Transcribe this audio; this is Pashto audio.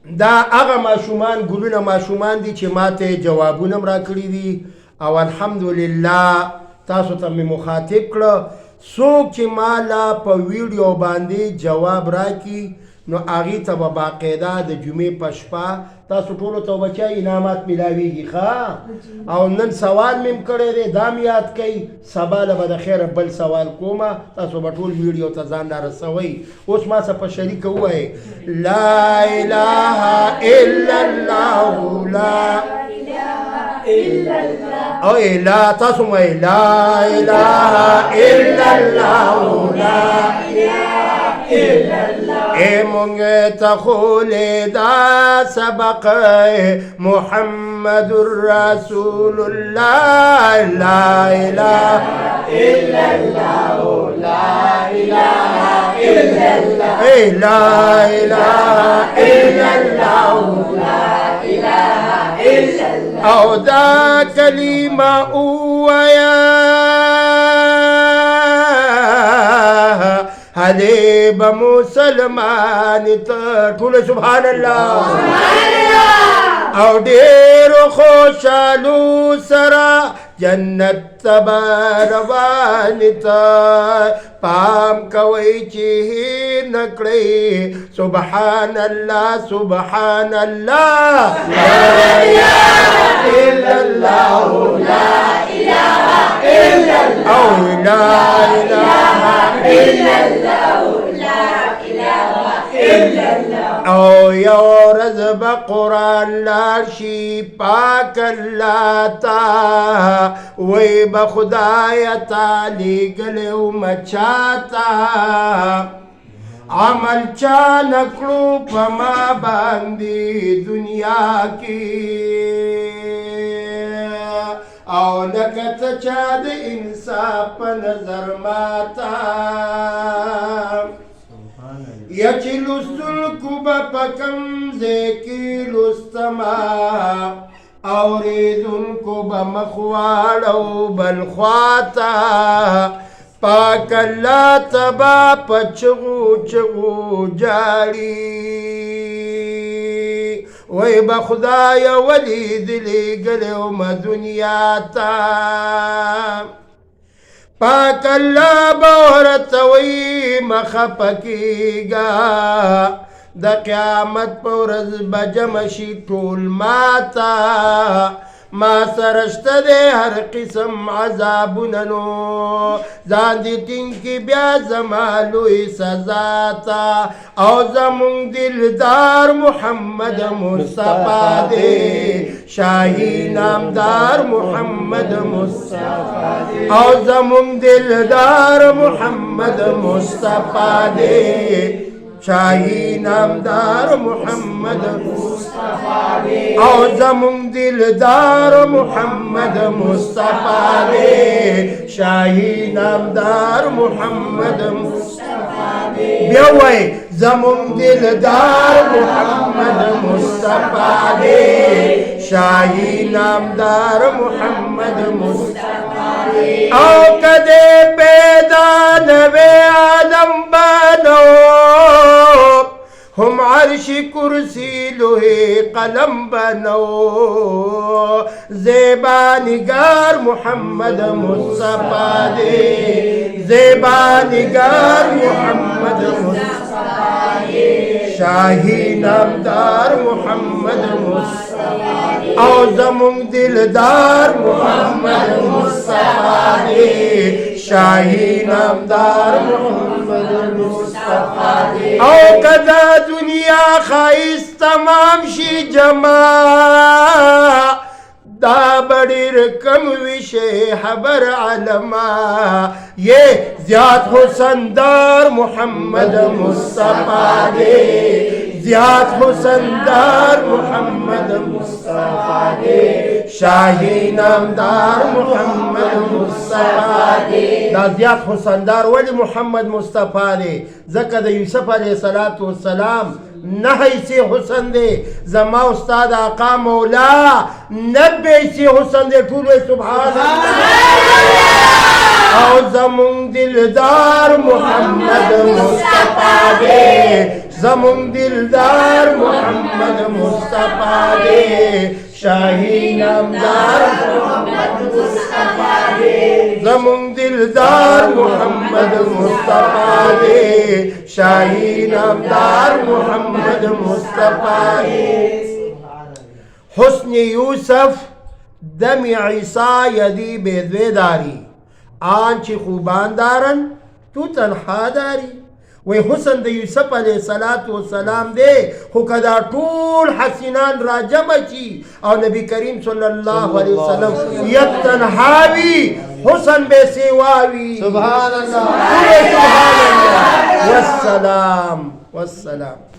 دا هغه ماشومان ګلونه ماشومان دي چې ماته جوابونه هم راکړي دي او الحمدلله تاسو ته مې مخاطب کړه څوک چې مالا په ویډیو باندې جواب راکړي نو هغې ته به باقاعده د جمعې په شپه تاسو ټولو ته بچا انعامات میلاویږي ښه او نن سوال مې هم کړی دی دا مې یاد کوئ سبا له به د خیره بل سوال کومه تاسو به ټول ویډیو ته ځان رارسوئ اوس ما څه په شریکه ووایئ لا اله الا الله لا او لا تاسو مې لا اله الا الله لا اے مونږ ته خولدا سبق محمد رسول الله لا اله الا الله لا اله الا الله لا اله الا الله لا اله الا الله او دا کلمه اویا هلی با مسلمان تا ټول سبحان الله او ډیر خوشالو سره جنت تبا روان تا پام کوي چې نکړي سبحان الله سبحان الله لا اله الا الله لا اله الا الله لا اله الا الله لا اله الا الله او یو ورځ به قرآن لاړ شي پاک الله تا وی به خدایه تا لیږلی ومه چاته عمل چا نکړو په ما باندې دنیا کې او نکته چا د انصاف په نظر ماته یا چې لوستونکو به په کوم ځای کې لوستمه اوریدونکو به مخ واړو بل خواته پاک الله تبا په چغو چغو جاړي وی به خدایه ولې دې لېږلی ومه دنیا ته پاک الله به ورته وی مه خفه کېږه د قیامت په ورځ به جمع شي ټول ماته ما سره شته دی هر قسم عذابونه نو ځان دې ټینګ کړي بیا زما لوی سزا ته او زمونږ دلدار محمد مصطفی دی شاهي نامدار محمد مصطفی دی او زمونږ دلدار محمد مصطفی دی شاهي نامدار محمد مصطفی او زمون دلدار محمد مصطفی شاهي نامدار محمد مصطفی بیا وای زمون دلدار محمد مصطفی شاهي نامدار محمد مصطفی او کده پیدا نوی عالم بنو هم عرش کرسی لوہے قلم بنو زیبا نگار محمد مصطفی دے زیبا نگار محمد مصطفی شاہی نامدار محمد مصطفی او زمون دلدار محمد مصطفی شاہی نامدار محمد مصطفی او کدا دنیا خائص تمام شي جماع دا بڑی رقم وشے حبر علما یہ زیاد حسندار محمد مصطفی دے زیاد حسندار محمد مصطفی دے شاہی نامدار محمد مصطفی دے دا زیاد حسندار ولی محمد مصطفی دے ځکه د یوسف علیه السلام نه حیثی حسن دی زما استاد آقا مولا 90 حیثی حسن دی ټول سبحان الله او زمون دلدار محمد مصطفی دی زمون دلدار محمد शाही नामदार जमुन दिलदार मोहम्मद मुस्तफा दे शाही नामदार मोहम्मद मुस्तफा दे हुस्न यूसुफ दम ईसा यदी बेदवेदारी आंच खूबानदारन तू तनहा दारी वे हुसन द यूसुफ अलैहिस्सलातु वस्सलाम दे हो कदा टूल हसीनान राजमची और नबी करीम सल्लल्लाहु अलैहि वसल्लम यक तन्हावी हुसन बे सेवावी सुभान अल्लाह वस्सलाम वस्सलाम।